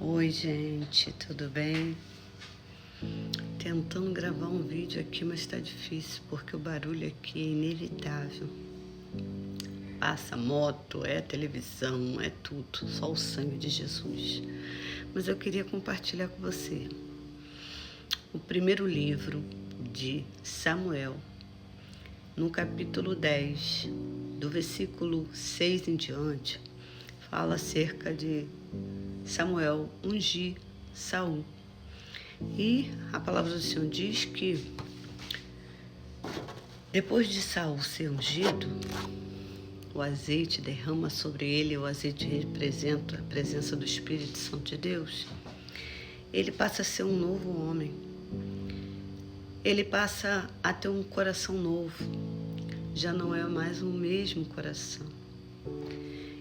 Oi, gente, tudo bem? Tentando gravar um vídeo aqui, mas tá difícil porque o barulho aqui é inevitável. Passa moto, é televisão, é tudo, só o sangue de Jesus. Mas eu queria compartilhar com você o primeiro livro de Samuel, no capítulo 10, do versículo 6 em diante, fala acerca de Samuel ungir Saul. E a palavra do Senhor diz que depois de Saul ser ungido, o azeite derrama sobre ele, o azeite representa a presença do Espírito Santo de Deus. Ele passa a ser um novo homem. Ele passa a ter um coração novo. Já não é mais o mesmo coração.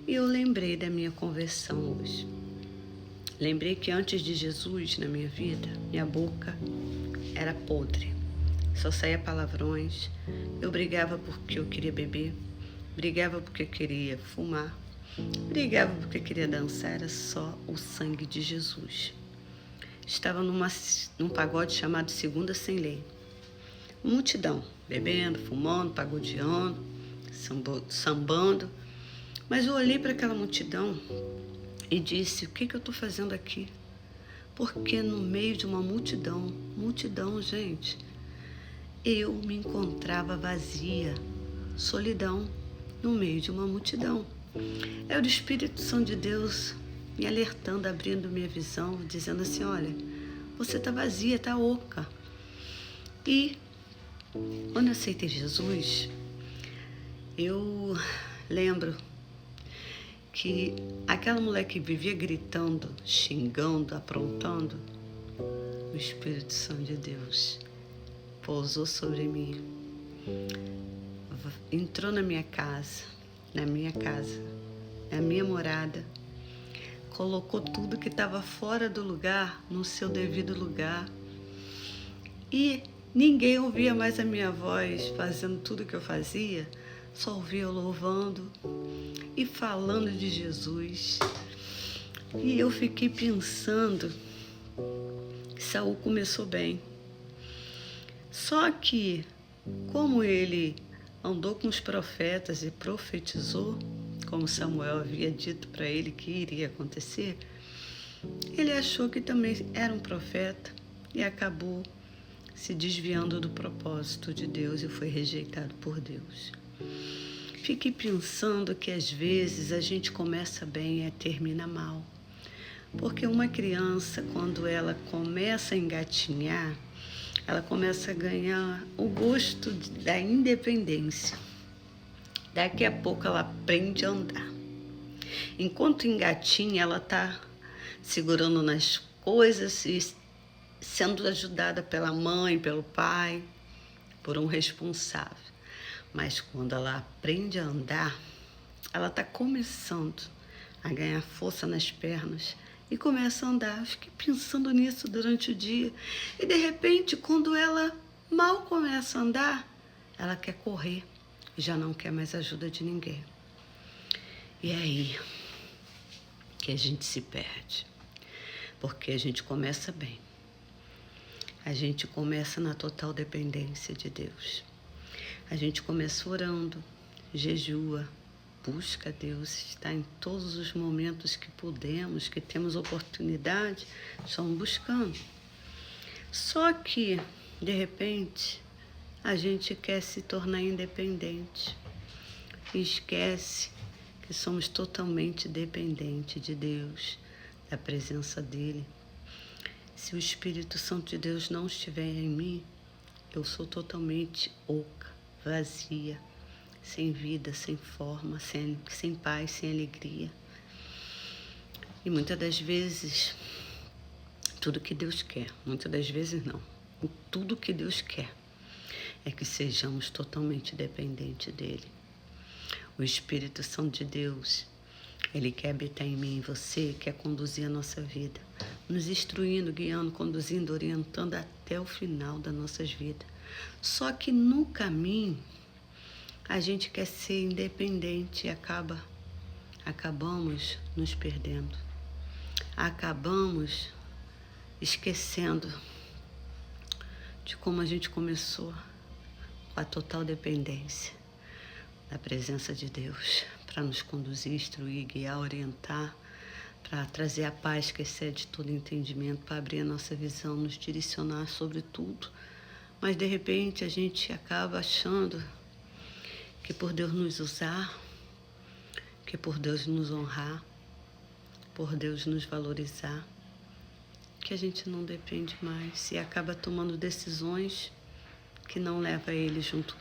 E eu lembrei da minha conversão hoje. Lembrei que antes de Jesus na minha vida, minha boca era podre. Só saía palavrões. Eu brigava porque eu queria beber. Brigava porque eu queria fumar. Brigava porque eu queria dançar. Era só o sangue de Jesus. Estava num pagode chamado Segunda Sem Lei. Multidão, bebendo, fumando, pagodeando, sambando. Mas eu olhei para aquela multidão e disse: o que eu estou fazendo aqui? Porque no meio de uma multidão, gente, eu me encontrava vazia, solidão, no meio de uma multidão. Era o Espírito Santo de Deus me alertando, abrindo minha visão, dizendo assim: olha, você está vazia, está oca. E quando eu aceitei Jesus, eu lembro que aquela mulher que vivia gritando, xingando, aprontando, o Espírito Santo de Deus pousou sobre mim, entrou na minha casa, na minha morada, colocou tudo que estava fora do lugar no seu devido lugar e ninguém ouvia mais a minha voz fazendo tudo que eu fazia, só ouvia eu louvando e falando de Jesus. E eu fiquei pensando que Saul começou bem. Só que, como ele andou com os profetas e profetizou, como Samuel havia dito para ele que iria acontecer, ele achou que também era um profeta e acabou se desviando do propósito de Deus e foi rejeitado por Deus. Fiquei pensando que às vezes a gente começa bem e termina mal. Porque uma criança, quando ela começa a engatinhar, ela começa a ganhar o gosto da independência. Daqui a pouco ela aprende a andar. Enquanto engatinha, ela está segurando nas coisas e sendo ajudada pela mãe, pelo pai, por um responsável. Mas quando ela aprende a andar, ela está começando a ganhar força nas pernas e começa a andar. Eu fiquei pensando nisso durante o dia. E de repente, quando ela mal começa a andar, ela quer correr e já não quer mais ajuda de ninguém. E é aí que a gente se perde. Porque a gente começa bem. A gente começa na total dependência de Deus. A gente começa orando, jejua, busca Deus, está em todos os momentos que podemos, que temos oportunidade, estamos buscando. Só que, de repente, a gente quer se tornar independente e esquece que somos totalmente dependentes de Deus, da presença dEle. Se o Espírito Santo de Deus não estiver em mim, eu sou totalmente oca, vazia, sem vida, sem forma, sem paz, sem alegria. E muitas das vezes, tudo que Deus quer, muitas das vezes não, tudo que Deus quer é que sejamos totalmente dependentes dEle. O Espírito Santo de Deus, Ele quer habitar em mim e em você, quer conduzir a nossa vida, nos instruindo, guiando, conduzindo, orientando até o final das nossas vidas. Só que no caminho, a gente quer ser independente e acabamos nos perdendo. acabamos esquecendo de como a gente começou, com a total dependência da presença de Deus, para nos conduzir, instruir, guiar, orientar, para trazer a paz que excede todo entendimento, para abrir a nossa visão, nos direcionar sobre tudo. Mas de repente a gente acaba achando que por Deus nos usar, que por Deus nos honrar, por Deus nos valorizar, que a gente não depende mais e acaba tomando decisões que não levam Ele junto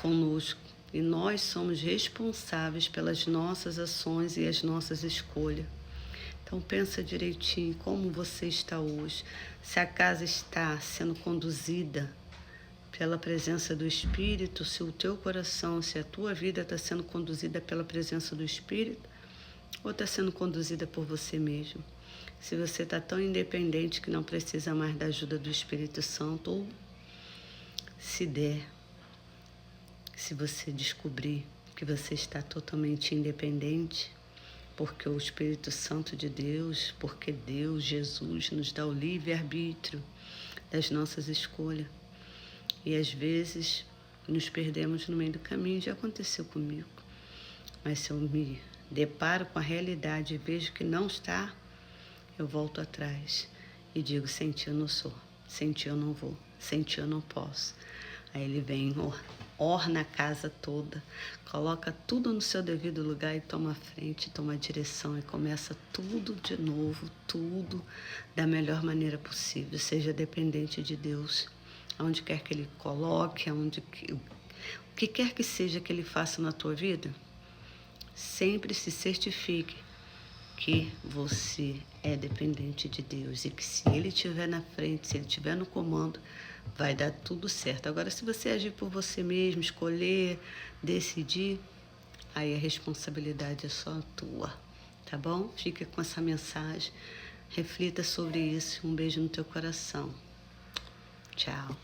conosco. E nós somos responsáveis pelas nossas ações e as nossas escolhas. Então pensa direitinho como você está hoje. Se a casa está sendo conduzida pela presença do Espírito, se o teu coração, se a tua vida está sendo conduzida pela presença do Espírito, ou está sendo conduzida por você mesmo. Se você está tão independente que não precisa mais da ajuda do Espírito Santo, ou se der, se você descobrir que você está totalmente independente, porque o Espírito Santo de Deus, porque Deus, Jesus, nos dá o livre-arbítrio das nossas escolhas. E às vezes nos perdemos no meio do caminho, já aconteceu comigo. Mas se eu me deparo com a realidade e vejo que não está, eu volto atrás e digo, sem ti eu não sou, sem ti eu não vou, sem ti eu não posso. Aí ele vem, orna a casa toda, coloca tudo no seu devido lugar e toma a frente, toma a direção e começa tudo de novo, tudo da melhor maneira possível. Seja dependente de Deus, aonde quer que Ele coloque, o que quer que seja que Ele faça na tua vida, sempre se certifique que você é dependente de Deus e que se Ele estiver na frente, se Ele estiver no comando, vai dar tudo certo. Agora, se você agir por você mesmo, escolher, decidir, aí a responsabilidade é só tua, tá bom? Fica com essa mensagem, reflita sobre isso. Um beijo no teu coração. Tchau.